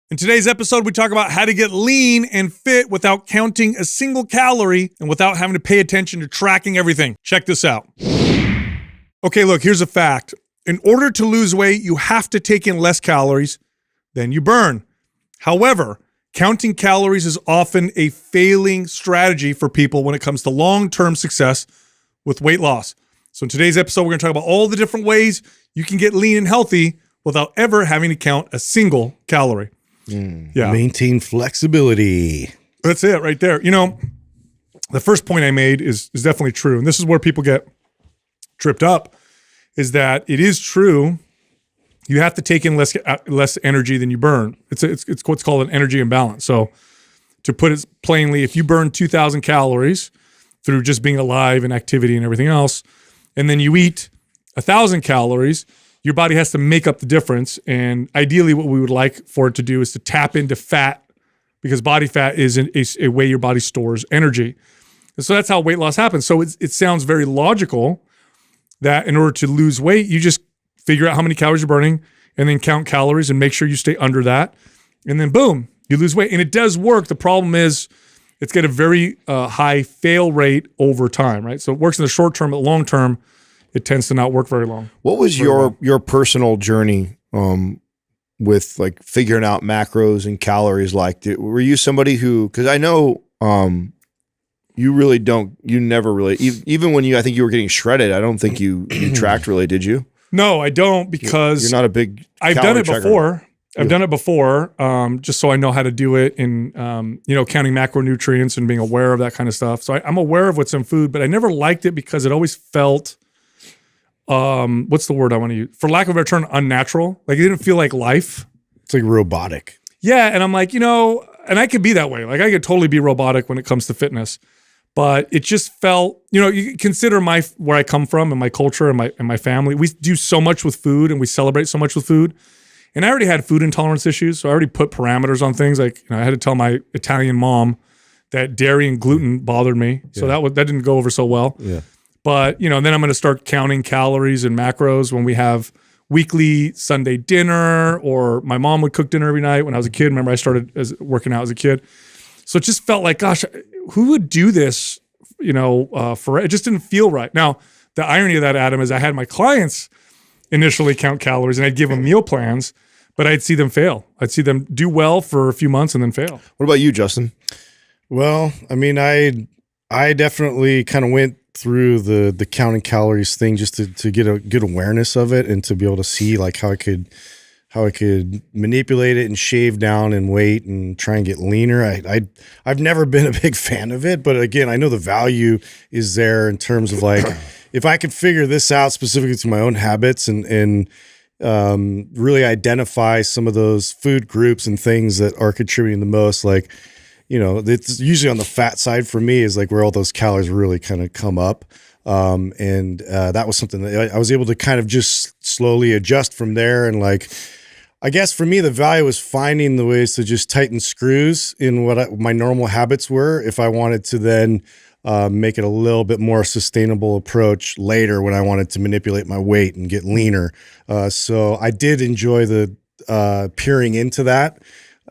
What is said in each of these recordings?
In today's episode, we talk about how to get lean and fit without counting a single calorie and without having to pay attention to tracking everything. Check this out. Okay, look, here's a fact. In order to lose weight, you have to take in less calories than you burn. However, counting calories is often a failing strategy for people when it comes to long-term success with weight loss. So in today's episode, we're going to talk about all the different ways you can get lean and healthy without ever having to count a single calorie. Yeah. Maintain flexibility. That's it right there. You know, the first point I made is definitely true. And this is where people get tripped up, is that it is true. You have to take in less energy than you burn. It's what's called an energy imbalance. So to put it plainly, if you burn 2,000 calories through just being alive and activity and everything else, and then you eat 1,000 calories, your body has to make up the difference. And ideally what we would like for it to do is to tap into fat, because body fat is a way your body stores energy. And so that's how weight loss happens. So it sounds very logical that in order to lose weight, you just figure out how many calories you're burning and then count calories and make sure you stay under that. And then boom, you lose weight. And it does work. The problem is it's got a very high fail rate over time, right? So it works in the short term, but long term, it tends to not work very long. What was your personal journey with like figuring out macros and calories? Like, were you somebody who, because I know you never really, even when I think you were getting shredded, I don't think you tracked really, did you? No, I don't, because you're not a big I've done it before. I've done it before, just so I know how to do it in, counting macronutrients and being aware of that kind of stuff. So I'm aware of what's in food, but I never liked it because it always felt, what's the word I want to use? For lack of a better term, unnatural. Like it didn't feel like life. It's like robotic. Yeah, and I'm like, and I could be that way. Like I could totally be robotic when it comes to fitness. But it just felt, you consider where I come from and my culture and my family. We do so much with food and we celebrate so much with food. And I already had food intolerance issues, so I already put parameters on things. Like I had to tell my Italian mom that dairy and gluten bothered me. Yeah. So that didn't go over so well. Yeah. But then I'm going to start counting calories and macros when we have weekly Sunday dinner, or my mom would cook dinner every night when I was a kid. Remember, I started working out as a kid. So it just felt like, gosh, who would do this, for it just didn't feel right. Now, the irony of that, Adam, is I had my clients initially count calories and I'd give them meal plans, but I'd see them fail. I'd see them do well for a few months and then fail. What about you, Justin? Well, I mean, I definitely kind of went through the counting calories thing just to get a good awareness of it and to be able to see like how I could manipulate it and shave down in weight and try and get leaner. I've never been a big fan of it, but again, I know the value is there in terms of like, if I could figure this out specifically to my own habits and really identify some of those food groups and things that are contributing the most, like, it's usually on the fat side for me is like where all those calories really kind of come up. And that was something that I was able to kind of just slowly adjust from there. And like, I guess for me, the value was finding the ways to just tighten screws in what my normal habits were. If I wanted to then make it a little bit more sustainable approach later when I wanted to manipulate my weight and get leaner. So I did enjoy the peering into that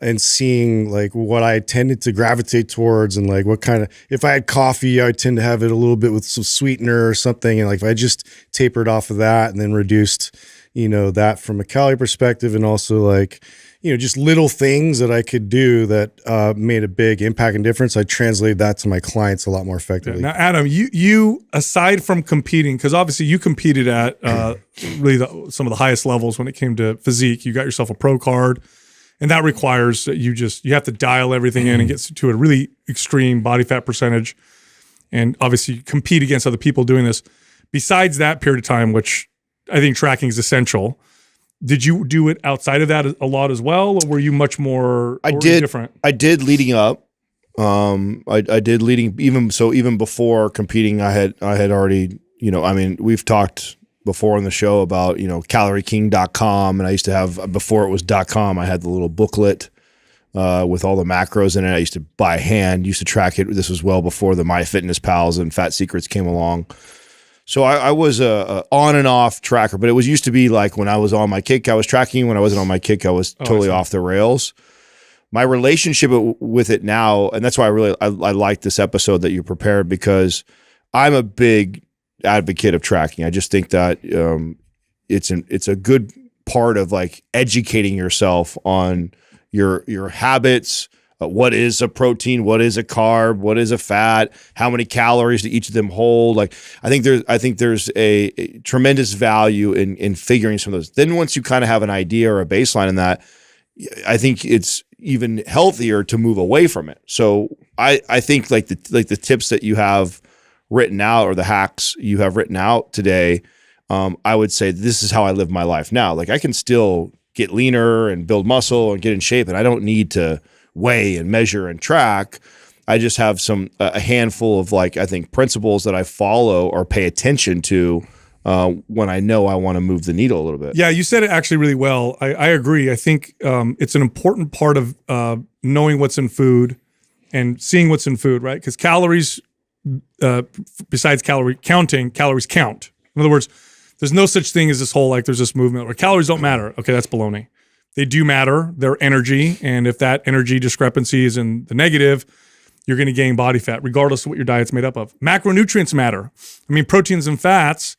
and seeing like what I tended to gravitate towards and like what kind of, if I had coffee, I tend to have it a little bit with some sweetener or something. And like, if I just tapered off of that and then reduced, that from a calorie perspective, and also like, just little things that I could do that made a big impact and difference. I translated that to my clients a lot more effectively. Yeah. Now, Adam, you aside from competing, because obviously you competed at really some of the highest levels when it came to physique. You got yourself a pro card. And that requires that you have to dial everything in and get to a really extreme body fat percentage. And obviously you compete against other people doing this. Besides that period of time, which I think tracking is essential, did you do it outside of that a lot as well? Or were you much more different? I did leading up. I did leading even before competing, I had already, we've talked before on the show about, calorieking.com. And I used to have, before it was .com, I had the little booklet with all the macros in it. I used to by hand, used to track it. This was well before the MyFitnessPals and Fat Secrets came along. So I was a on and off tracker, but it used to be like when I was on my kick, I was tracking. When I wasn't on my kick, I was totally off the rails. my relationship with it now, and that's why I like this episode that you prepared, because I'm a big advocate of tracking. I just think that it's a good part of like educating yourself on your habits. What is a protein? What is a carb? What is a fat? How many calories do each of them hold? Like, I think there's a tremendous value in figuring some of those. Then once you kind of have an idea or a baseline in that, I think it's even healthier to move away from it. So I think like the tips that you have written out, or the hacks you have written out today, I would say this is how I live my life now. Like, I can still get leaner and build muscle and get in shape, and I don't need to weigh and measure and track. I just have a handful of, like, I think, principles that I follow or pay attention to when I know I want to move the needle a little bit. Yeah, you said it actually really well. I agree. I think it's an important part of knowing what's in food and seeing what's in food, right? Because calories, besides calorie counting, calories count. In other words, there's no such thing as this whole, like, there's this movement where calories don't matter. Okay, that's baloney. They do matter. They're energy. And if that energy discrepancy is in the negative, you're going to gain body fat, regardless of what your diet's made up of. Macronutrients matter. I mean, proteins and fats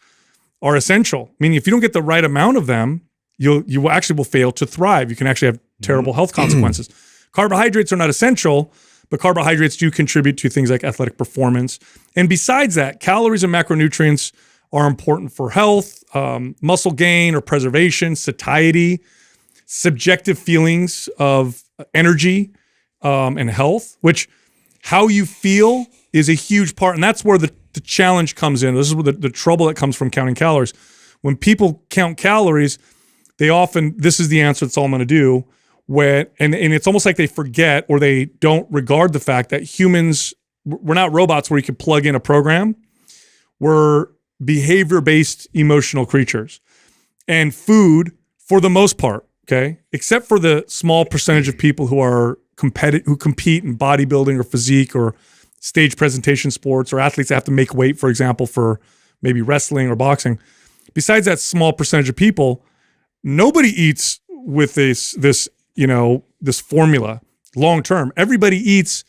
are essential. Meaning, if you don't get the right amount of them, you actually will fail to thrive. You can actually have terrible health consequences. Carbohydrates are not essential, but carbohydrates do contribute to things like athletic performance. And besides that, calories and macronutrients are important for health, muscle gain or preservation, satiety, subjective feelings of energy and health, which how you feel is a huge part. And that's where the challenge comes in. This is where the trouble that comes from counting calories. When people count calories, they often, this is the answer, that's all I'm going to do. And it's almost like they forget or they don't regard the fact that humans, we're not robots where you can plug in a program. We're behavior-based emotional creatures. And food, for the most part, okay, except for the small percentage of people who compete in bodybuilding or physique or stage presentation sports, or athletes that have to make weight, for example, for maybe wrestling or boxing. Besides that small percentage of people, nobody eats with this formula long term. Everybody eats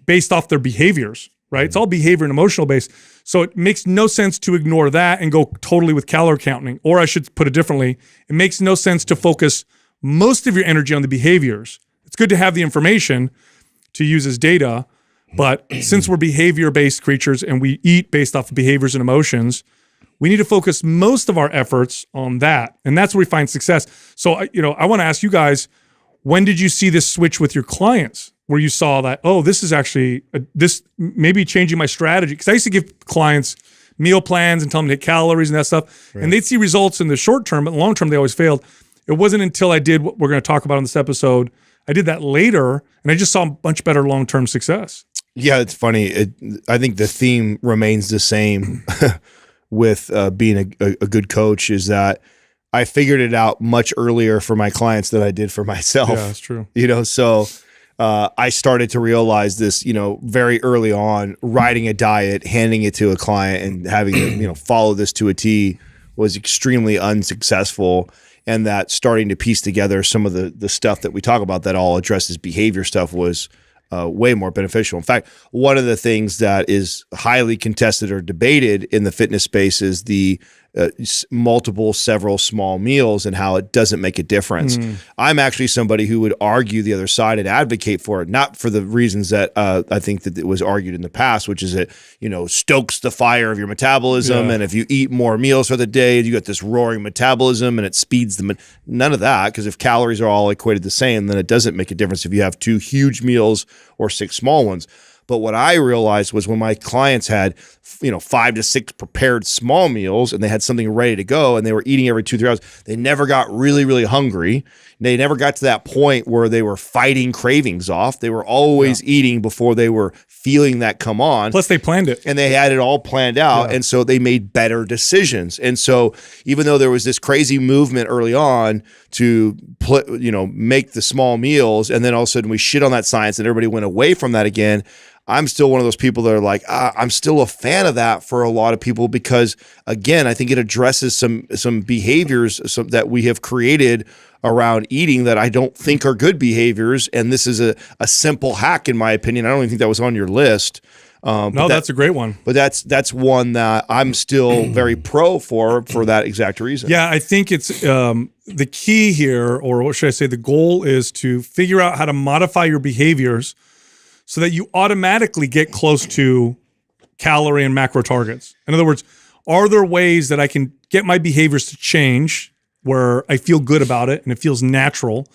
based off their behaviors, right? It's all behavior and emotional based. So it makes no sense to ignore that and go totally with calorie counting. Or I should put it differently, it makes no sense to focus most of your energy on the behaviors. It's good to have the information to use as data, but since we're behavior-based creatures and we eat based off of behaviors and emotions, we need to focus most of our efforts on that. And that's where we find success. So, I want to ask you guys, when did you see this switch with your clients where you saw that, oh, this is actually, this maybe changing my strategy? Because I used to give clients meal plans and tell them to hit calories and that stuff. Right. And they'd see results in the short term, but in the long term, they always failed. It wasn't until I did what we're going to talk about in this episode, I did that later, and I just saw a much better long-term success. Yeah, it's funny. I think the theme remains the same with being a good coach, is that I figured it out much earlier for my clients than I did for myself. Yeah, that's true. So I started to realize this, very early on. Writing a diet, handing it to a client, and having to, follow this to a T was extremely unsuccessful. And that starting to piece together some of the stuff that we talk about that all addresses behavior stuff was way more beneficial. In fact, one of the things that is highly contested or debated in the fitness space is the several small meals and how it doesn't make a difference. I'm actually somebody who would argue the other side and advocate for it, not for the reasons that I think that it was argued in the past, which is it, stokes the fire of your metabolism. Yeah. And if you eat more meals for the day, you get this roaring metabolism and it speeds the, none of that. Because if calories are all equated the same, then it doesn't make a difference if you have 2 huge meals or 6 small ones. But what I realized was when my clients had, 5 to 6 prepared small meals and they had something ready to go and they were eating every 2-3 hours, they never got really, really hungry. They never got to that point where they were fighting cravings off. They were always eating before they were feeling that come on. Plus they planned it. And they had it all planned out. Yeah. And so they made better decisions. And so even though there was this crazy movement early on to make the small meals, and then all of a sudden we shit on that science and everybody went away from that again, I'm still one of those people that are like, I'm still a fan of that for a lot of people because, again, I think it addresses some behaviors that we have created around eating that I don't think are good behaviors. And this is a simple hack, in my opinion. I don't even think that was on your list. No, that's a great one. But that's one that I'm still very pro for that exact reason. Yeah, I think it's the key here, or what should I say, the goal is to figure out how to modify your behaviors so that you automatically get close to calorie and macro targets. In other words, are there ways that I can get my behaviors to change where I feel good about it and it feels natural,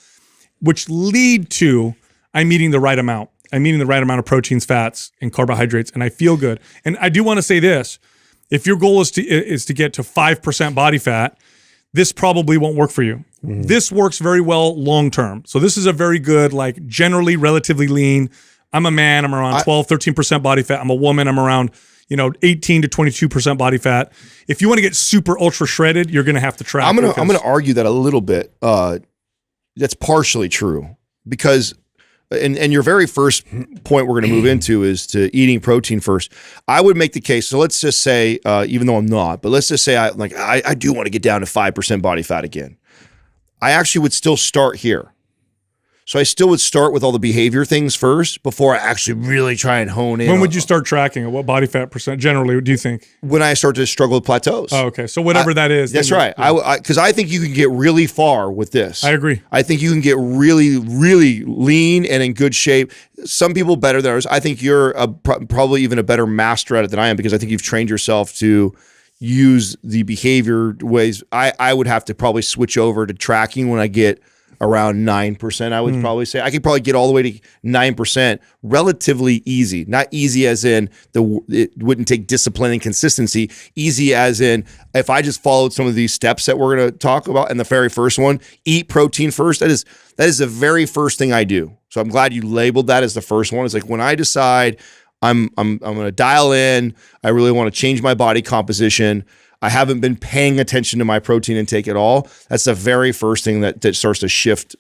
which lead to I'm eating the right amount. I'm eating the right amount of proteins, fats, and carbohydrates, and I feel good. And I do want to say this. If your goal is to get to 5% body fat, this probably won't work for you. This works very well long-term. So this is a very good, like generally relatively lean. I'm a man, I'm around 12, 13% body fat. I'm a woman, I'm around 18 to 22% body fat. If you want to get super ultra shredded, you're going to have to track. I'm gonna argue that a little bit. That's partially true because, and your very first point we're going to move into is to eating protein first. I would make the case. So let's just say, even though I'm not, but let's just say I do want to get down to 5% body fat again. I actually would still start here. So I still would start with all the behavior things first before I actually really try and hone in. When would you start tracking it? What body fat percent generally do you think? When I start to struggle with plateaus. Oh, okay. So whatever that is. That's right. Because I think you can get really far with this. I agree. I think you can get really, really lean and in good shape. Some people better than others. I think you're probably even a better master at it than I am because I think you've trained yourself to use the behavior ways. I would have to probably switch over to tracking when I get around 9%, I would probably say. I could probably get all the way to 9% relatively easy. Not easy as in it wouldn't take discipline and consistency. Easy as in if I just followed some of these steps that we're going to talk about. And the very first one, eat protein first. That is the very first thing I do. So I'm glad you labeled that as the first one. It's like when I decide I'm going to dial in, I really want to change my body composition, I haven't been paying attention to my protein intake at all. That's the very first thing that starts to shift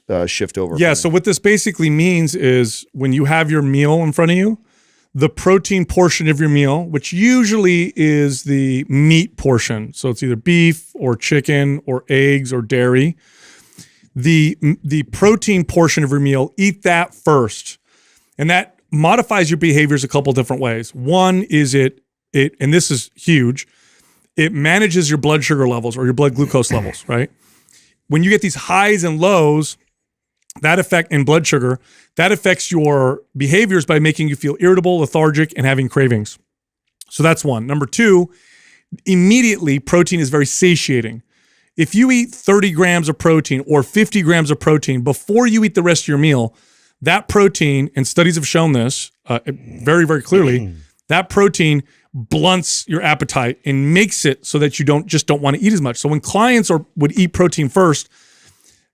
over. Yeah. So what this basically means is when you have your meal in front of you, the protein portion of your meal, which usually is the meat portion, so it's either beef or chicken or eggs or dairy, the protein portion of your meal, eat that first. And that modifies your behaviors a couple different ways. One is it, and this is huge, it manages your blood sugar levels or your blood glucose levels, right? When you get these highs and lows, that affect in blood sugar, that affects your behaviors by making you feel irritable, lethargic, and having cravings. So that's one. Number two, immediately protein is very satiating. If you eat 30 grams of protein or 50 grams of protein before you eat the rest of your meal, that protein, and studies have shown this very, very clearly, that protein blunts your appetite and makes it so that you don't want to eat as much. So when clients would eat protein first,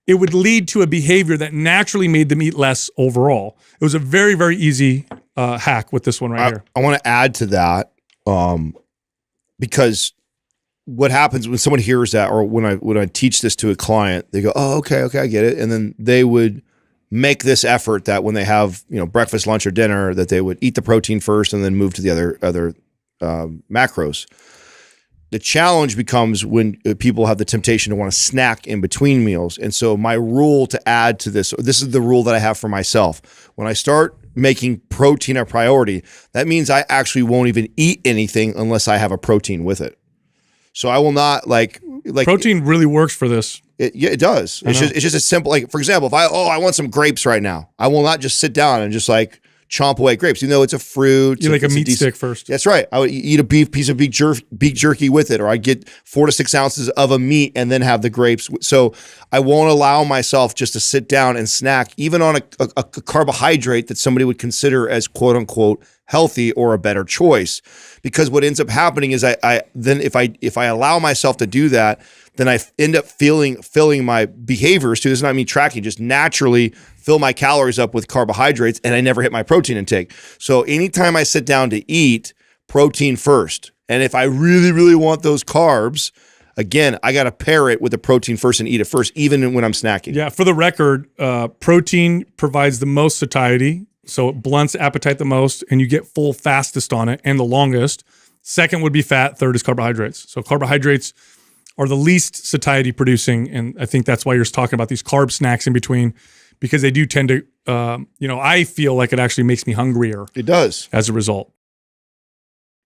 it would lead to a behavior that naturally made them eat less overall. It was a very, very easy hack with this one right here. I want to add to that because what happens when someone hears that, or when I teach this to a client, they go, "Oh, okay, I get it," and then they would make this effort that when they have breakfast, lunch, or dinner, that they would eat the protein first and then move to the other macros. The challenge becomes when people have the temptation to want to snack in between meals. And so my rule to add to this is the rule that I have for myself. When I start making protein a priority, that means I actually won't even eat anything unless I have a protein with it. So I will not like protein really works for this. It does. It's just a simple, like, for example, if I want some grapes right now, I will not just sit down and just like chomp away grapes. You know, it's a fruit. You like a meat stick first. That's right. I would eat a piece of beef jerky with it, or I get 4 to 6 ounces of a meat and then have the grapes. So I won't allow myself just to sit down and snack, even on a carbohydrate that somebody would consider as quote unquote healthy or a better choice. Because what ends up happening is then if I allow myself to do that, then I end up filling my behaviors too. This is not me tracking, just naturally fill my calories up with carbohydrates, and I never hit my protein intake. So anytime I sit down to eat, protein first. And if I really, really want those carbs, again, I got to pair it with the protein first and eat it first, even when I'm snacking. Yeah, for the record, protein provides the most satiety So it blunts appetite the most, and you get full fastest on it and the longest. Second would be fat. Third is carbohydrates. So carbohydrates are the least satiety producing, and I think that's why you're talking about these carb snacks in between, because they do tend to, I feel like it actually makes me hungrier. It does. As a result.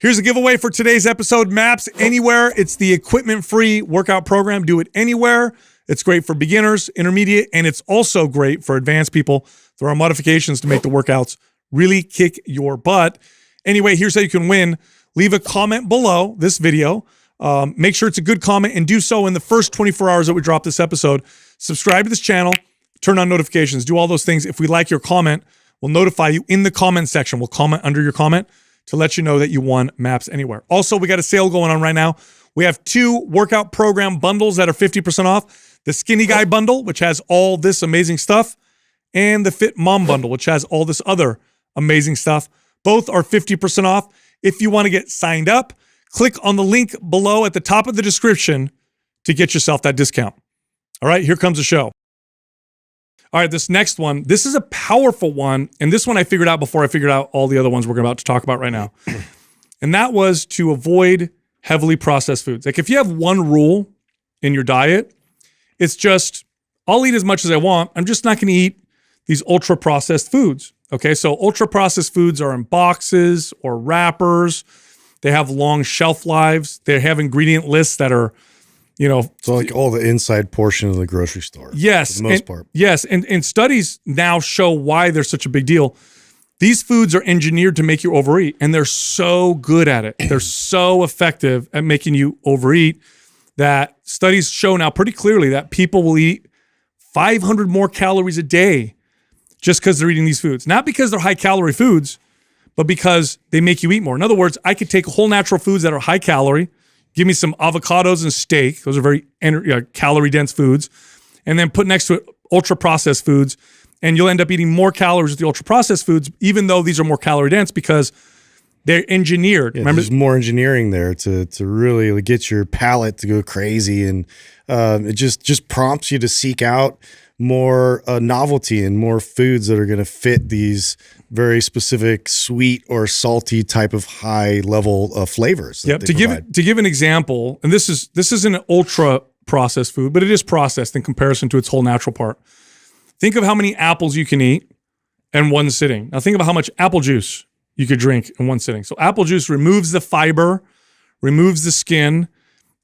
Here's a giveaway for today's episode, MAPS Anywhere. It's the equipment-free workout program. Do it anywhere. It's great for beginners, intermediate, and it's also great for advanced people. There are modifications to make the workouts really kick your butt. Anyway, here's how you can win. Leave a comment below this video. Make sure it's a good comment and do so in the first 24 hours that we drop this episode. Subscribe to this channel. Turn on notifications. Do all those things. If we like your comment, we'll notify you in the comment section. We'll comment under your comment to let you know that you won MAPS Anywhere. Also, we got a sale going on right now. We have 2 workout program bundles that are 50% off. The Skinny Guy bundle, which has all this amazing stuff, and the Fit Mom bundle, which has all this other amazing stuff. Both are 50% off. If you want to get signed up, click on the link below at the top of the description to get yourself that discount. All right, here comes the show. All right, this next one, this is a powerful one. And this one I figured out before I figured out all the other ones we're about to talk about right now. And that was to avoid heavily processed foods. Like if you have one rule in your diet, it's just, I'll eat as much as I want. I'm just not going to eat these ultra processed foods. Okay, so ultra processed foods are in boxes or wrappers. They have long shelf lives. They have ingredient lists that are, so like all the inside portion of the grocery store. Yes. For the most part. Yes. And studies now show why they're such a big deal. These foods are engineered to make you overeat, and they're so good at it. They're so effective at making you overeat that studies show now pretty clearly that people will eat 500 more calories a day just because they're eating these foods. Not because they're high calorie foods, but because they make you eat more. In other words, I could take whole natural foods that are high calorie, give me some avocados and steak. Those are very calorie dense foods. And then put next to it ultra processed foods. And you'll end up eating more calories with the ultra processed foods, even though these are more calorie dense because they're engineered. Yeah, remember, there's more engineering there to really get your palate to go crazy. And it just prompts you to seek out more novelty and more foods that are going to fit these very specific sweet or salty type of high level flavors. Yep. To give an example, and this is an ultra processed food, but it is processed in comparison to its whole natural part. Think of how many apples you can eat in one sitting. Now think about how much apple juice you could drink in one sitting. So apple juice removes the fiber, removes the skin,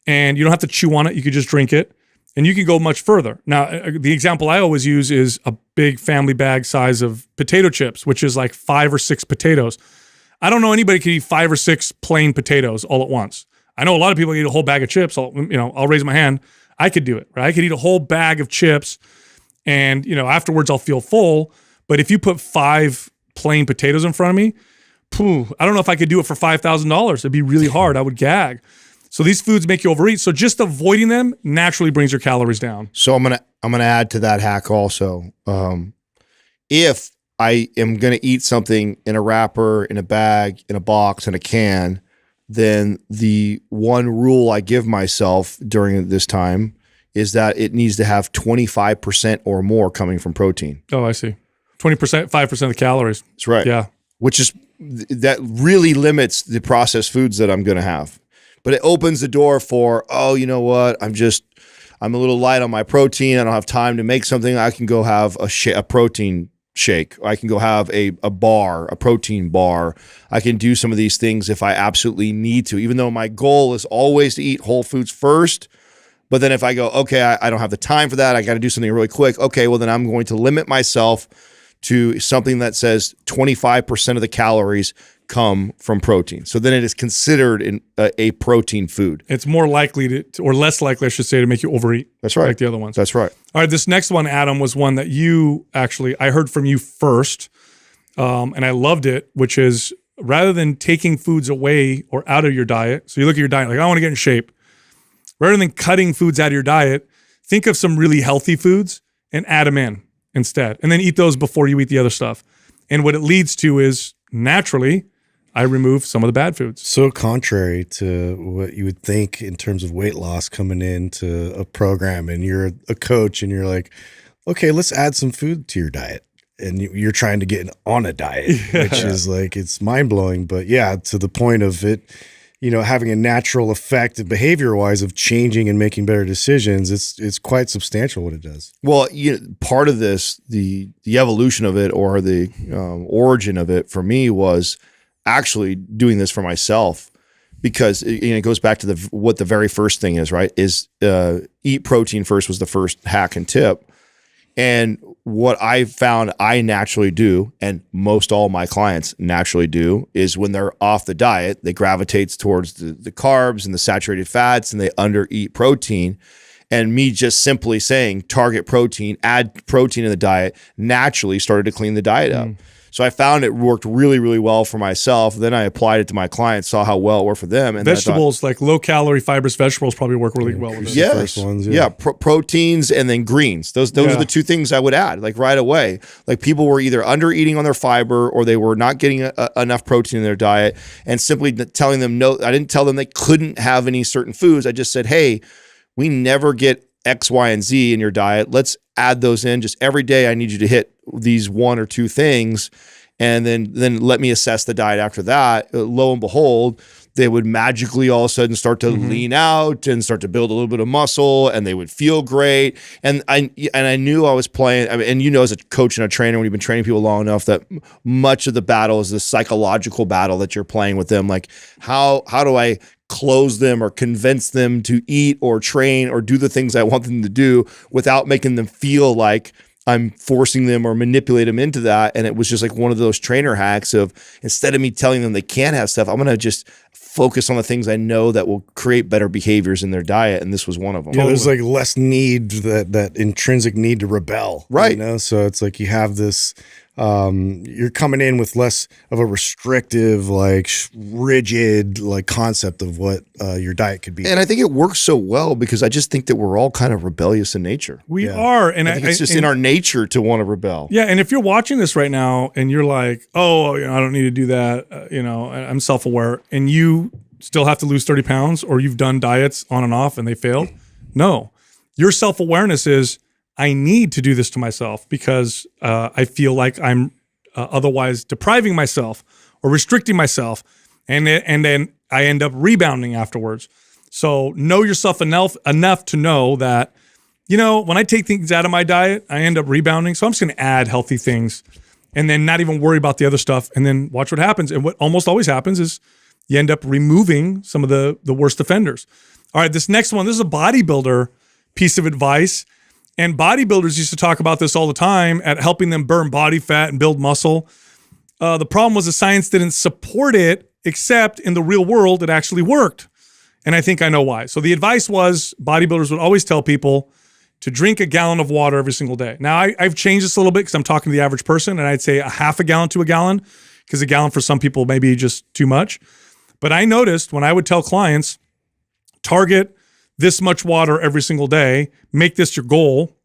and you don't have to chew on it. You could just drink it. And you can go much further. Now, the example I always use is a big family bag size of potato chips, which is like 5 or 6 potatoes. I don't know anybody can eat 5 or 6 plain potatoes all at once. I know a lot of people eat a whole bag of chips. I'll raise my hand. I could do it, right? I could eat a whole bag of chips and, afterwards I'll feel full. But if you put 5 plain potatoes in front of me, I don't know if I could do it for $5,000. It'd be really hard. I would gag. So these foods make you overeat. So just avoiding them naturally brings your calories down. So I'm gonna add to that hack also. If I am gonna eat something in a wrapper, in a bag, in a box, in a can, then the one rule I give myself during this time is that it needs to have 25% or more coming from protein. Oh, I see. 20%, 5% of the calories. That's right. Yeah. That really limits the processed foods that I'm gonna have. But it opens the door for, oh, you know what? I'm a little light on my protein. I don't have time to make something. I can go have a protein shake. I can go have a protein bar. I can do some of these things if I absolutely need to, even though my goal is always to eat whole foods first. But then if I go, okay, I don't have the time for that. I got to do something really quick. Okay, well, then I'm going to limit myself to something that says 25% of the calories come from protein. So then it is considered a protein food. It's more likely or less likely, I should say, to make you overeat. That's right. Like the other ones. That's right. All right, this next one, Adam, was one that I heard from you first, and I loved it, which is rather than taking foods away or out of your diet, so you look at your diet like, I want to get in shape. Rather than cutting foods out of your diet, think of some really healthy foods and add them in instead. And then eat those before you eat the other stuff. And what it leads to is, naturally, I remove some of the bad foods. So contrary to what you would think in terms of weight loss coming into a program, and you're a coach and you're like, okay, let's add some food to your diet. and you're trying to get on a diet, which is like, it's mind blowing. But yeah, to the point of it, having a natural effect behavior wise of changing and making better decisions, it's quite substantial what it does. Well, part of this, the evolution of it, or the origin of it for me, was actually doing this for myself, because it goes back to what the very first thing is, right? Is eat protein first was the first hack and tip. And what I found I naturally do, and most all my clients naturally do, is when they're off the diet, they gravitate towards the carbs and the saturated fats, and they under eat protein. And me just simply saying target protein, add protein in the diet, naturally started to clean the diet up. So I found it worked really, really well for myself. Then I applied it to my clients, saw how well it worked for them. And vegetables, like low calorie, fibrous vegetables, probably work really well with it. Yes. First ones, Proteins and then greens. Those are the two things I would add, like right away. Like people were either under eating on their fiber, or they were not getting enough protein in their diet, and simply telling them no. I didn't tell them they couldn't have any certain foods. I just said, hey, we never get X, Y, and Z in your diet. Let's add those in. Just every day I need you to hit these one or two things, and then let me assess the diet after that. Lo and behold, they would magically all of a sudden start to lean out and start to build a little bit of muscle, and they would feel great. And I knew I was playing, and as a coach and a trainer, when you've been training people long enough, that much of the battle is the psychological battle that you're playing with them. Like how do I close them or convince them to eat or train or do the things I want them to do without making them feel like I'm forcing them or manipulate them into that. And it was just like one of those trainer hacks of, instead of me telling them they can't have stuff, I'm going to just focus on the things I know that will create better behaviors in their diet. And this was one of them. Yeah, there's like less need, that intrinsic need to rebel. Right. So it's like you have this, you're coming in with less of a restrictive, like rigid, like concept of what your diet could be. And I think it works so well because I just think that we're all kind of rebellious in nature. We are. And I think it's just in our nature to want to rebel. Yeah. And if you're watching this right now and you're like, oh, I don't need to do that. I'm self-aware, and you still have to lose 30 pounds, or you've done diets on and off and they failed. No, your self-awareness is, I need to do this to myself because I feel like I'm otherwise depriving myself or restricting myself, and then I end up rebounding afterwards. So know yourself enough to know that, when I take things out of my diet, I end up rebounding. So I'm just going to add healthy things, and then not even worry about the other stuff, and then watch what happens. And what almost always happens is you end up removing some of the worst offenders. All right, this next one, this is a bodybuilder piece of advice. And bodybuilders used to talk about this all the time at helping them burn body fat and build muscle. The problem was the science didn't support it, except in the real world, it actually worked. And I think I know why. So the advice was bodybuilders would always tell people to drink a gallon of water every single day. Now, I've changed this a little bit because I'm talking to the average person, and I'd say a half a gallon to a gallon, because a gallon for some people may be just too much. But I noticed when I would tell clients, target this much water every single day, make this your goal,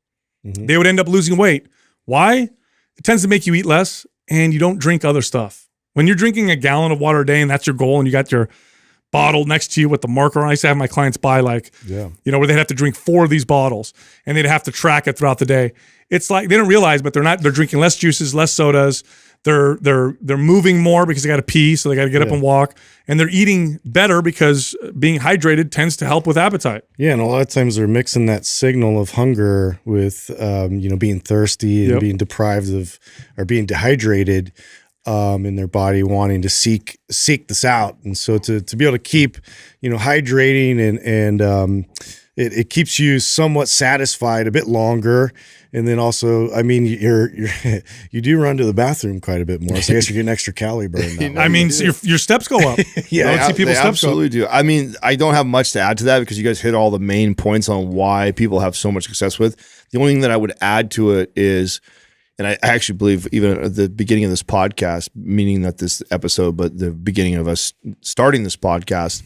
they would end up losing weight. Why? It tends to make you eat less, and you don't drink other stuff. When you're drinking a gallon of water a day and that's your goal, and you got your bottle next to you with the marker, I used to have my clients buy where they'd have to drink 4 of these bottles, and they'd have to track it throughout the day. It's like they don't realize, but they're drinking less juices, less sodas. They're moving more because they got to pee, so they got to get up and walk, and they're eating better because being hydrated tends to help with appetite. Yeah, and a lot of times they're mixing that signal of hunger with being thirsty and being deprived of, or being dehydrated, in their body wanting to seek this out. And so to be able to keep hydrating and it keeps you somewhat satisfied a bit longer. And then also, I mean, you do run to the bathroom quite a bit more, so I guess you're getting extra calorie burn. I mean, so your steps go up. Yeah, I don't see people's steps absolutely do. I mean, I don't have much to add to that because you guys hit all the main points on why people have so much success with. The only thing that I would add to it is, and I actually believe even at the beginning of this podcast, meaning not this episode, but the beginning of us starting this podcast,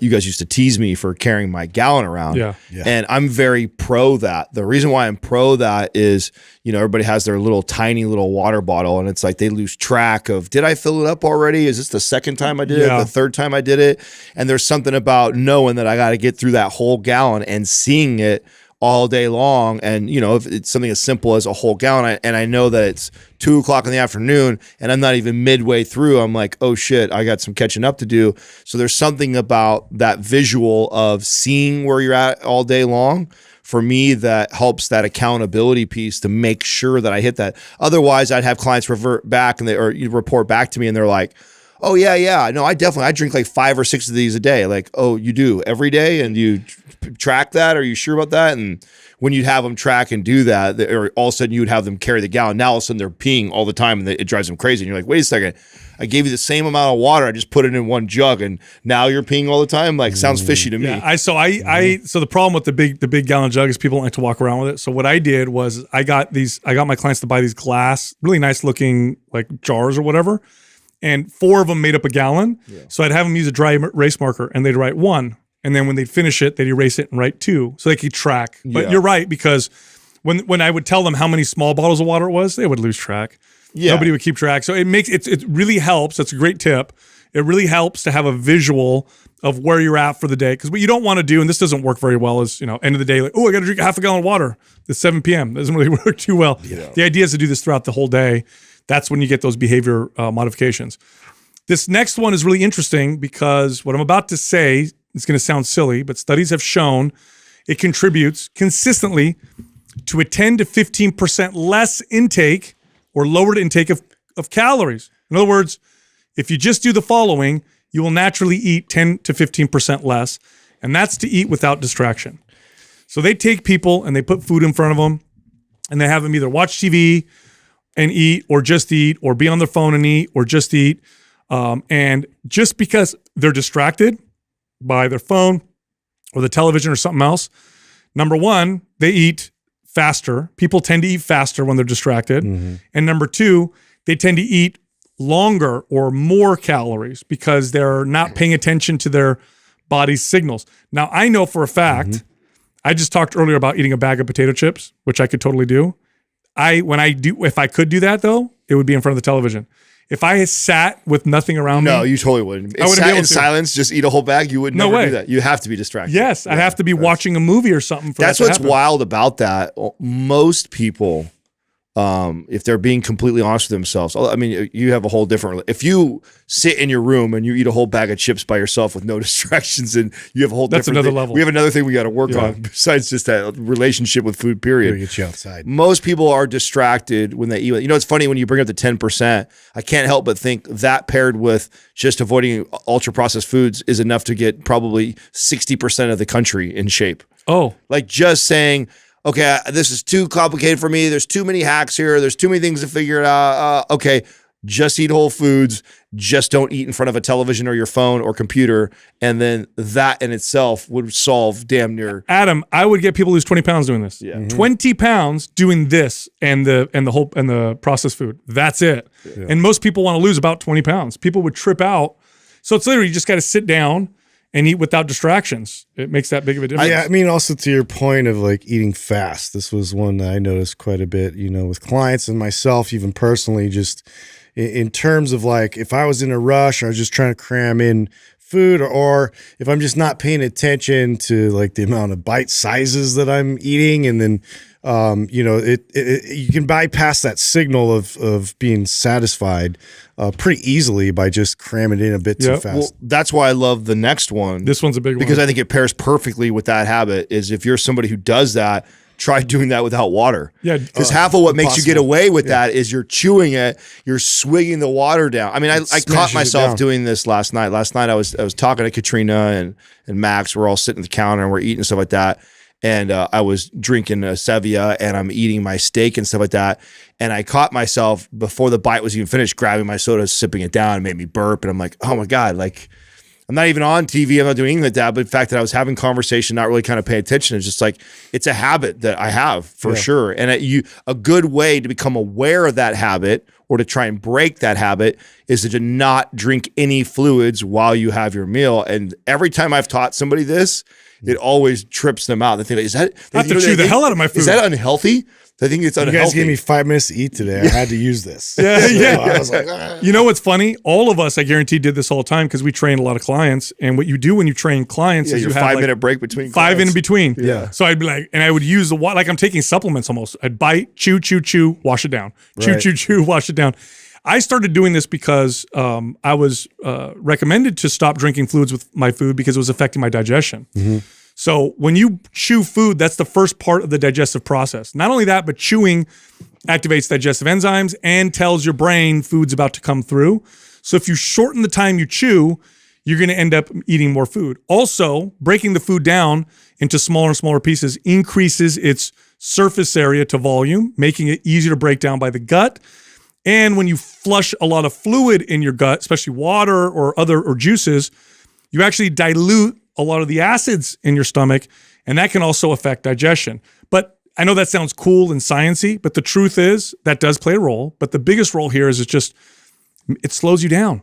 you guys used to tease me for carrying my gallon around. Yeah. And I'm very pro that. The reason why I'm pro that is, everybody has their tiny little water bottle, and it's like they lose track of, did I fill it up already? Is this the second time I did it? The third time I did it? And there's something about knowing that I got to get through that whole gallon and seeing it all day long. And, you know, if it's something as simple as a whole gallon, and I know that it's 2 o'clock in the afternoon and I'm not even midway through, I'm like, oh shit, I got some catching up to do. So there's something about that visual of seeing where you're at all day long for me that helps that accountability piece to make sure that I hit that. Otherwise, I'd have clients revert back or you report back to me and they're like, oh yeah, no, I drink like 5 or 6 of these a day. Like, oh, you do every day, and you track that? Are you sure about that? And when you'd have them track and do that, or all of a sudden you would have them carry the gallon. Now all of a sudden they're peeing all the time, and it drives them crazy. And you're like, wait a second, I gave you the same amount of water, I just put it in one jug, and now you're peeing all the time. Like, sounds fishy to me. Yeah, so the problem with the big gallon jug is people don't like to walk around with it. So what I did was I got my clients to buy these glass, really nice looking like jars or whatever. And 4 of them made up a gallon. Yeah. So I'd have them use a dry erase marker, and they'd write 1. And then when they'd finish it, they'd erase it and write 2. So they could track. But you're right, because when I would tell them how many small bottles of water it was, they would lose track. Yeah. Nobody would keep track. So it really helps. That's a great tip. It really helps to have a visual of where you're at for the day. Because what you don't want to do, and this doesn't work very well, is, end of the day, like, oh, I got to drink half a gallon of water. It's 7 p.m. It doesn't really work too well. Yeah. The idea is to do this throughout the whole day. That's when you get those behavior modifications. This next one is really interesting because what I'm about to say is going to sound silly, but studies have shown it contributes consistently to a 10 to 15% less intake or lowered intake of calories. In other words, if you just do the following, you will naturally eat 10 to 15% less, and that's to eat without distraction. So they take people and they put food in front of them, and they have them either watch TV and eat, or just eat, or be on their phone and eat, or just eat. And just because they're distracted by their phone or the television or something else, number one, they eat faster. People tend to eat faster when they're distracted. Mm-hmm. And number two, they tend to eat longer or more calories because they're not paying attention to their body's signals. Now, I know for a fact, I just talked earlier about eating a bag of potato chips, which I could totally do. If I could do that though, it would be in front of the television. If I sat with nothing around me, no, you totally wouldn't. I wouldn't be able in to. Silence, just eat a whole bag. You would never do that. You have to be distracted. Yes, I'd have to be watching a movie or something for that to happen. That's what's wild about that. Most people, if they're being completely honest with themselves, I mean, you have a whole different. If you sit in your room and you eat a whole bag of chips by yourself with no distractions, and you have a whole that's different another thing. level. We have another thing we got to work on besides just that relationship with food. Period. Get you outside. Most people are distracted when they eat. You know, it's funny when you bring up the 10%. I can't help but think that paired with just avoiding ultra processed foods is enough to get probably 60% of the country in shape. Oh, like just saying, okay, this is too complicated for me. There's too many hacks here. There's too many things to figure out. Okay, just eat whole foods. Just don't eat in front of a television or your phone or computer. And then that in itself would solve damn near. Adam, I would get people lose 20 pounds doing this. Yeah. 20 pounds doing this and the processed food. That's it. Yeah. And most people want to lose about 20 pounds. People would trip out. So it's literally you just got to sit down and eat without distractions. It makes that big of a difference. Yeah, I mean, also to your point of like eating fast, this was one that I noticed quite a bit, with clients and myself, even personally, just in terms of like, if I was in a rush, I was just trying to cram in food, or if I'm just not paying attention to like the amount of bite sizes that I'm eating, and then you can bypass that signal of being satisfied pretty easily by just cramming it in a bit too fast. Well, that's why I love the next one. This one's a big one. Because I think it pairs perfectly with that habit is if you're somebody who does that, try doing that without water. Yeah. Because half of what makes you get away with that is you're chewing it, you're swigging the water down. I mean, I caught myself doing this last night. Last night I was talking to Katrina and Max. We're all sitting at the counter and we're eating stuff like that. And I was drinking a Sevilla and I'm eating my steak and stuff like that. And I caught myself before the bite was even finished, grabbing my soda, sipping it down. It made me burp. And I'm like, oh my God, like I'm not even on TV. I'm not doing anything like that. But the fact that I was having conversation, not really kind of paying attention, is just like, it's a habit that I have for sure. And a good way to become aware of that habit or to try and break that habit is to not drink any fluids while you have your meal. And every time I've taught somebody this, it always trips them out. They think, is that? I have to chew the hell out of my food. Is that unhealthy? I think it's You unhealthy. guys gave me 5 minutes to eat today. I had to use this. Yeah, So yeah. I was like, ah. You know what's funny? All of us, I guarantee, did this all the time because we train a lot of clients. And what you do when you train clients is your you have 5 minute break between five clients. in between. Yeah. So I'd be like, and I would use the water, like I'm taking supplements almost. I'd bite, chew, chew, chew, wash it down. Chew, Right. chew, chew, wash it down. I started doing this because I was recommended to stop drinking fluids with my food because it was affecting my digestion. So when you chew food, that's the first part of the digestive process. Not only that, but chewing activates digestive enzymes and tells your brain food's about to come through. So if you shorten the time you chew, you're going to end up eating more food. Also, breaking the food down into smaller and smaller pieces increases its surface area to volume, making it easier to break down by the gut. And when you flush a lot of fluid in your gut, especially water or juices, you actually dilute a lot of the acids in your stomach, and that can also affect digestion. But I know that sounds cool and sciencey, but the truth is that does play a role. But the biggest role here is it slows you down.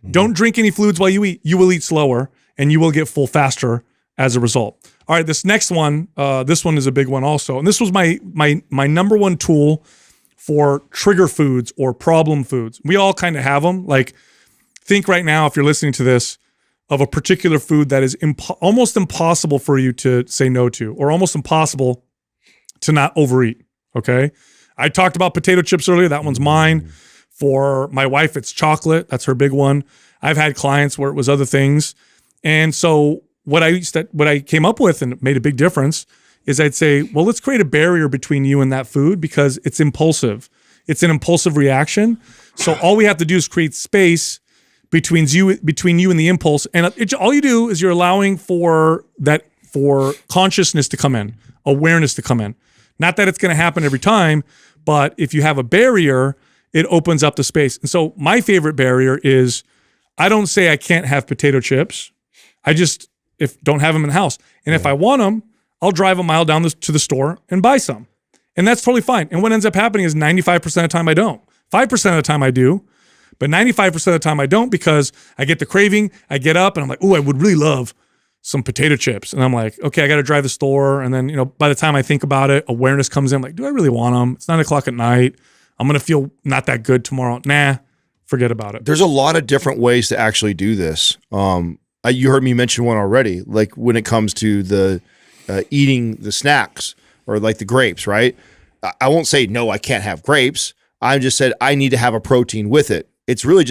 Don't drink any fluids while you eat. You will eat slower, and you will get full faster as a result. All right, this next one, this one is a big one also, and this was my number one tool for trigger foods or problem foods. We all kind of have them. Like, think right now, if you're listening to this, of a particular food that is almost impossible for you to say no to, or almost impossible to not overeat, okay? I talked about potato chips earlier. That one's mine. For my wife, it's chocolate. That's her big one. I've had clients where it was other things. And so what I came up with, and it made a big difference, is I'd say, well, let's create a barrier between you and that food because it's impulsive. It's an impulsive reaction. So all we have to do is create space between you and the impulse, and all you do is you're allowing for consciousness to come in, awareness to come in. Not that it's going to happen every time, but if you have a barrier, it opens up the space. And so my favorite barrier is I don't say I can't have potato chips. I just don't have them in the house, and if I want them, I'll drive a mile down to the store and buy some, and that's totally fine. And what ends up happening is 95% of the time I don't. 5% of the time I do. But 95% of the time I don't because I get the craving, I get up and I'm like, oh, I would really love some potato chips. And I'm like, okay, I got to drive the store. And then, by the time I think about it, awareness comes in. I'm like, do I really want them? It's 9:00 at night. I'm going to feel not that good tomorrow. Nah, forget about it. There's a lot of different ways to actually do this. You heard me mention one already, like when it comes to the eating the snacks or like the grapes, right? I won't say, no, I can't have grapes. I just said I need to have a protein with it. It's really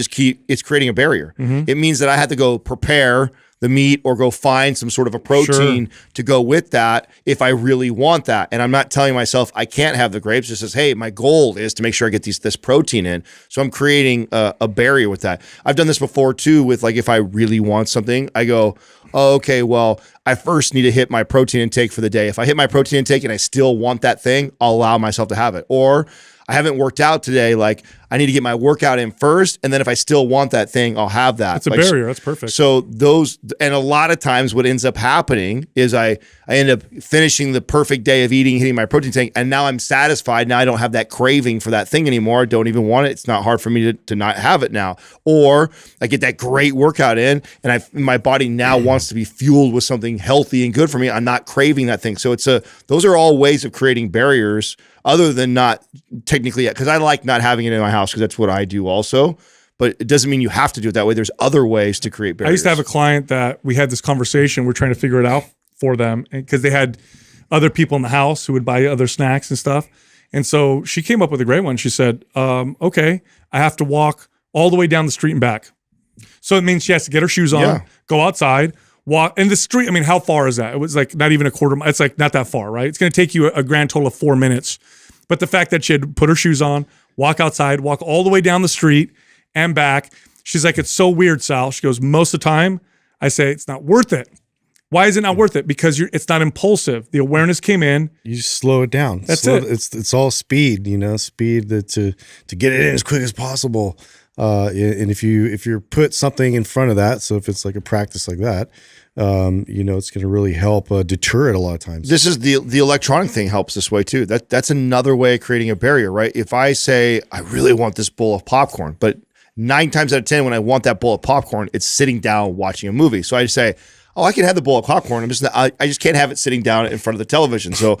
it's creating a barrier. It means that I had to go prepare the meat or go find some sort of a protein to go with that if I really want that. And I'm not telling myself I can't have the grapes. It says, hey, my goal is to make sure I get this protein in. So I'm creating a barrier with that. I've done this before too with like if I really want something, I go, oh, okay, well, I first need to hit my protein intake for the day. If I hit my protein intake and I still want that thing, I'll allow myself to have it. Or I haven't worked out today. Like I need to get my workout in first. And then if I still want that thing, I'll have that. That's a barrier. That's perfect. So and a lot of times what ends up happening is I end up finishing the perfect day of eating, hitting my protein tank. And now I'm satisfied. Now I don't have that craving for that thing anymore. I don't even want it. It's not hard for me to not have it now. Or I get that great workout in and my body now wants to be fueled with something healthy and good for me. I'm not craving that thing. So those are all ways of creating barriers other than not technically, because I like not having it in my house because that's what I do also. But it doesn't mean you have to do it that way. There's other ways to create barriers. I used to have a client that we had this conversation. We're trying to figure it out for them because they had other people in the house who would buy other snacks and stuff. And so she came up with a great one. She said, okay, I have to walk all the way down the street and back. So it means she has to get her shoes on, go outside, walk in the street. I mean, how far is that? It was like not even a quarter mile. It's like not that far, right? It's going to take you a grand total of 4 minutes. But the fact that she had put her shoes on, walk outside, walk all the way down the street and back. She's like, it's so weird, Sal. She goes, most of the time, I say, it's not worth it. Why is it not worth it? Because it's not impulsive. The awareness came in. You just slow it down. That's it. It's all speed, speed to get it in as quick as possible. And if you put something in front of that, so if it's like a practice like that, it's going to really help deter it a lot of times. This is the electronic thing helps this way too. That's another way of creating a barrier, right? If I say I really want this bowl of popcorn, but 9 times out of 10 when I want that bowl of popcorn, it's sitting down watching a movie. So I just say, oh, I can have the bowl of popcorn. I just can't have it sitting down in front of the television. So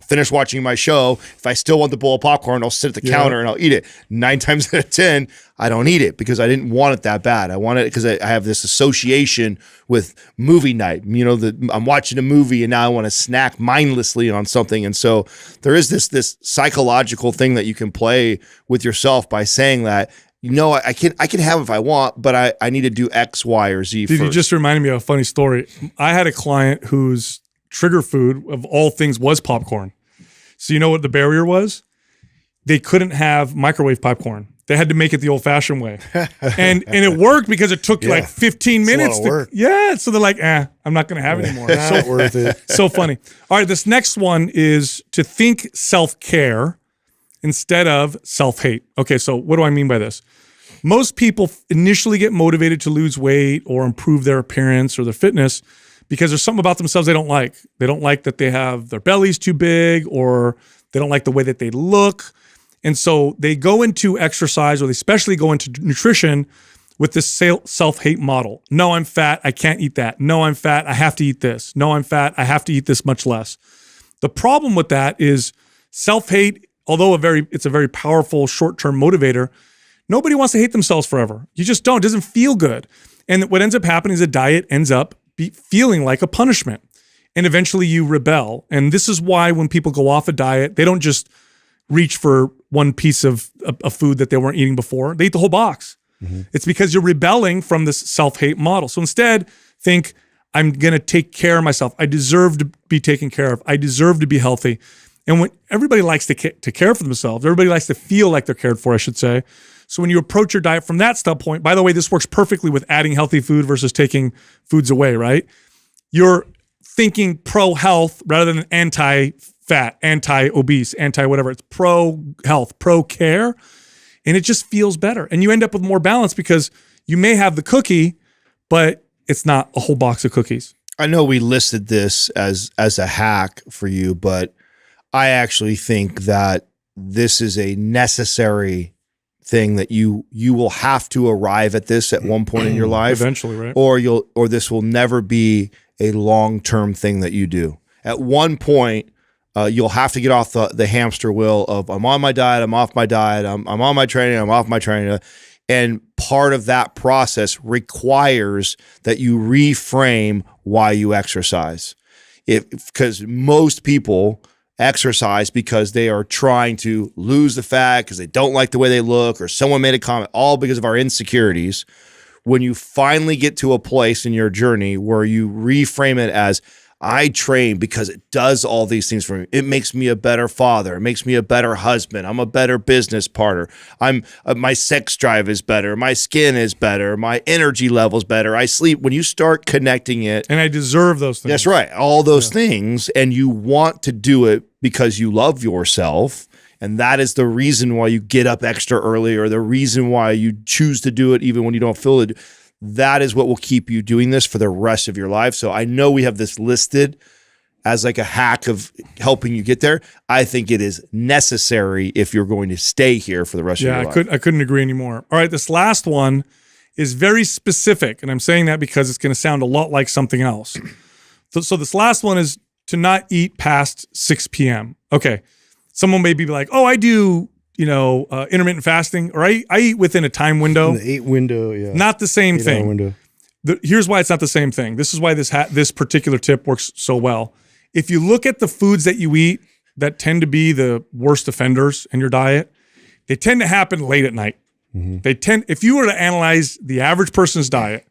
finish watching my show. If I still want the bowl of popcorn, I'll sit at the counter and I'll eat it. 9 times out of 10, I don't eat it because I didn't want it that bad. I want it because I have this association with movie night. I'm watching a movie and now I want to snack mindlessly on something. And so there is this psychological thing that you can play with yourself by saying that, I can have it if I want, but I need to do X, Y, or Z first. You just reminded me of a funny story. I had a client whose trigger food of all things was popcorn. So you know what the barrier was? They couldn't have microwave popcorn. They had to make it the old-fashioned way. and it worked because it took like 15 minutes. So they're like, I'm not going to have it anymore. Not worth it. So funny. All right, this next one is to think self-care instead of self-hate. Okay, so what do I mean by this? Most people initially get motivated to lose weight or improve their appearance or their fitness because there's something about themselves they don't like. They don't like that they have their bellies too big, or they don't like the way that they look. And so they go into exercise, or they especially go into nutrition with this self-hate model. No, I'm fat, I can't eat that. No, I'm fat, I have to eat this. No, I'm fat, I have to eat this much less. The problem with that is self-hate, although it's a very powerful short-term motivator, nobody wants to hate themselves forever. You just don't. It doesn't feel good. And what ends up happening is a diet ends up feeling like a punishment. And eventually you rebel. And this is why when people go off a diet, they don't just reach for one piece of food that they weren't eating before. They eat the whole box. Mm-hmm. It's because you're rebelling from this self-hate model. So instead, think, I'm going to take care of myself. I deserve to be taken care of. I deserve to be healthy. And when everybody likes to care for themselves, everybody likes to feel like they're cared for, I should say. So when you approach your diet from that standpoint, by the way, this works perfectly with adding healthy food versus taking foods away, right? You're thinking pro-health rather than anti-fat, anti-obese, anti-whatever. It's pro-health, pro-care, and it just feels better. And you end up with more balance because you may have the cookie, but it's not a whole box of cookies. I know we listed this as a hack for you, but I actually think that this is a necessary thing that you will have to arrive at this at one point in your life eventually, right? Or this will never be a long-term thing that you do. At one point, you'll have to get off the hamster wheel of I'm on my diet, I'm off my diet, I'm on my training, I'm off my training. And part of that process requires that you reframe why you exercise. Because most people exercise because they are trying to lose the fat, because they don't like the way they look, or someone made a comment, all because of our insecurities. When you finally get to a place in your journey where you reframe it as, I train because it does all these things for me. It makes me a better father. It makes me a better husband. I'm a better business partner. My sex drive is better. My skin is better. My energy level's better. I sleep. When you start connecting it. And I deserve those things. That's right. All those things. And you want to do it because you love yourself. And that is the reason why you get up extra early, or the reason why you choose to do it even when you don't feel it. That is what will keep you doing this for the rest of your life. So I know we have this listed as like a hack of helping you get there. I think it is necessary if you're going to stay here for the rest of your life. I couldn't agree anymore. All right, this last one is very specific, and I'm saying that because it's going to sound a lot like something else. So this last one is to not eat past 6 p.m. Okay, someone may be like, oh, I do intermittent fasting, or I eat within a time window. In the 8 window, yeah. Not the same thing. Window. Here's why it's not the same thing. This is why this particular tip works so well. If you look at the foods that you eat that tend to be the worst offenders in your diet, they tend to happen late at night. Mm-hmm. If you were to analyze the average person's diet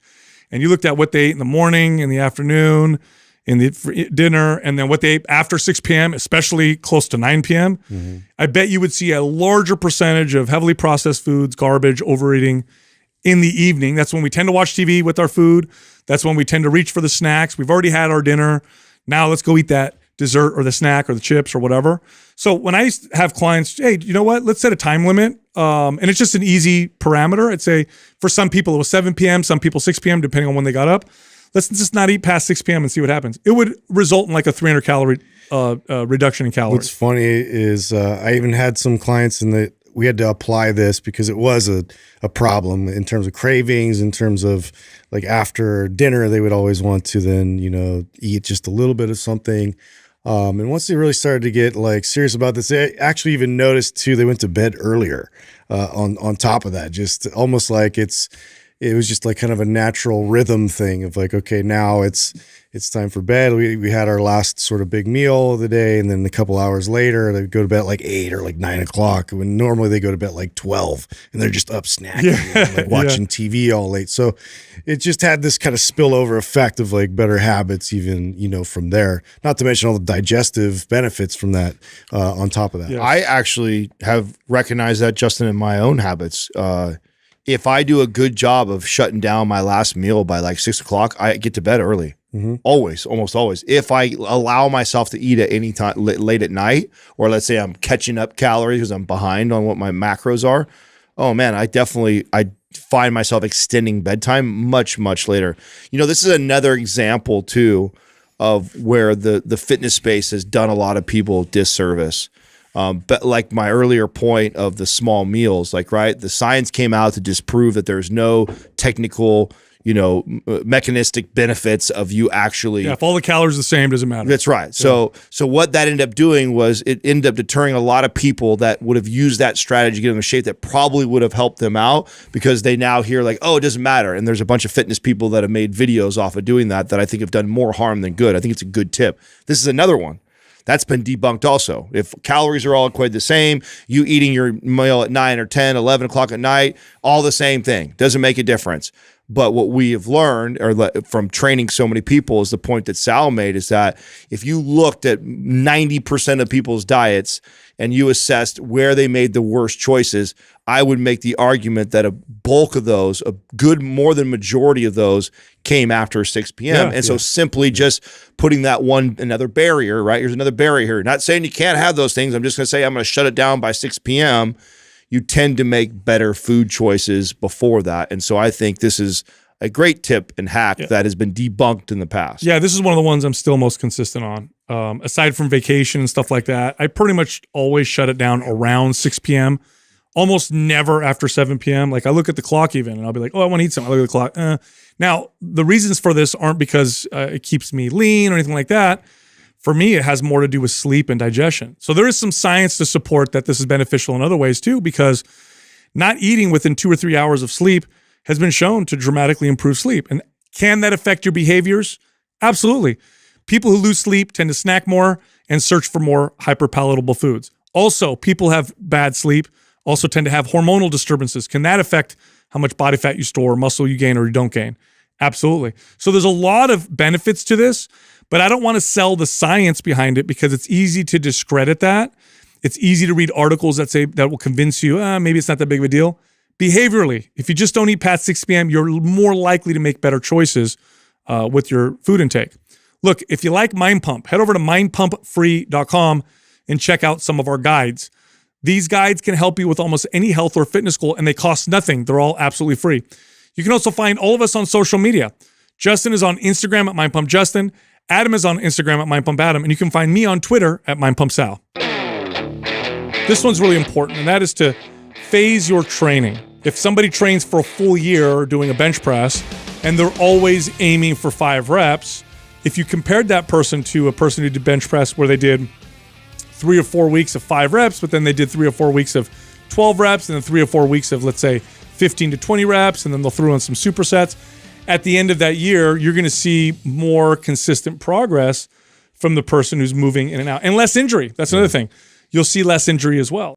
and you looked at what they ate in the morning, in the afternoon, in the dinner, and then what they ate after 6 p.m., especially close to 9 p.m., mm-hmm. I bet you would see a larger percentage of heavily processed foods, garbage, overeating in the evening. That's when we tend to watch TV with our food. That's when we tend to reach for the snacks. We've already had our dinner. Now let's go eat that dessert or the snack or the chips or whatever. So when I have clients, hey, you know what? Let's set a time limit. And it's just an easy parameter. I'd say for some people it was 7 p.m., some people 6 p.m., depending on when they got up. Let's just not eat past 6 p.m. and see what happens. It would result in like a 300 calorie reduction in calories. What's funny is I even had some clients we had to apply this because it was a problem in terms of cravings, in terms of like after dinner, they would always want to then, eat just a little bit of something. And once they really started to get like serious about this, they actually even noticed too, they went to bed earlier on top of that, just almost like it was just like kind of a natural rhythm thing of like, okay, now it's time for bed. We had our last sort of big meal of the day, and then a couple hours later they go to bed at like 8 or like 9 o'clock, when normally they go to bed at like 12 and they're just up snacking and like watching TV all late. So it just had this kind of spillover effect of like better habits, even, you know, from there, not to mention all the digestive benefits from that on top of that. Yeah. I actually have recognized that, Justin, in my own habits. If I do a good job of shutting down my last meal by like 6 o'clock, I get to bed early. Always, almost always. If I allow myself to eat at any time late at night, or let's say I'm catching up calories because I'm behind on what my macros are, oh man, I find myself extending bedtime much, much later. You know, this is another example too of where the fitness space has done a lot of people disservice. But like my earlier point of the small meals, like, right, the science came out to disprove that there's no technical, you know, mechanistic benefits of you actually. Yeah, if all the calories are the same, doesn't matter. That's right. So what that ended up doing was it ended up deterring a lot of people that would have used that strategy to get them in shape that probably would have helped them out, because they now hear like, oh, it doesn't matter. And there's a bunch of fitness people that have made videos off of doing that I think have done more harm than good. I think it's a good tip. This is another one. That's been debunked also. If calories are all equated the same, you eating your meal at 9 or 10, 11 o'clock at night, all the same thing. Doesn't make a difference. But what we have learned from training so many people is the point that Sal made, is that if you looked at 90% of people's diets and you assessed where they made the worst choices, I would make the argument that a bulk of those, a good more than majority of those, came after 6 p.m. So simply just putting that another barrier, right? Here's another barrier here. Not saying you can't have those things. I'm just going to say I'm going to shut it down by 6 p.m. You tend to make better food choices before that. And so I think this is a great tip and hack that has been debunked in the past. Yeah, this is one of the ones I'm still most consistent on. Aside from vacation and stuff like that, I pretty much always shut it down around 6 p.m., almost never after 7 p.m. Like I look at the clock even, and I'll be like, oh, I want to eat something. I look at the clock. Now, the reasons for this aren't because it keeps me lean or anything like that. For me, it has more to do with sleep and digestion. So there is some science to support that this is beneficial in other ways too, because not eating within 2 or 3 hours of sleep has been shown to dramatically improve sleep. And can that affect your behaviors? Absolutely. People who lose sleep tend to snack more and search for more hyperpalatable foods. Also, people who have bad sleep also tend to have hormonal disturbances. Can that affect how much body fat you store, muscle you gain or you don't gain? Absolutely. So there's a lot of benefits to this, but I don't want to sell the science behind it because it's easy to discredit that. It's easy to read articles that say that will convince you, maybe it's not that big of a deal. Behaviorally, if you just don't eat past 6 p.m., you're more likely to make better choices with your food intake. Look, if you like Mind Pump, head over to mindpumpfree.com and check out some of our guides. These guides can help you with almost any health or fitness goal, and they cost nothing. They're all absolutely free. You can also find all of us on social media. Justin is on Instagram at mindpumpjustin. Adam is on Instagram at mindpumpAdam, and you can find me on Twitter at mindpumpsal. This one's really important, and that is to phase your training. If somebody trains for a full year doing a bench press, and they're always aiming for 5 reps, if you compared that person to a person who did bench press where they did 3 or 4 weeks of 5 reps, but then they did 3 or 4 weeks of 12 reps, and then 3 or 4 weeks of, let's say, 15 to 20 reps, and then they'll throw in some supersets. At the end of that year, you're going to see more consistent progress from the person who's moving in and out. And less injury. That's another thing. You'll see less injury as well.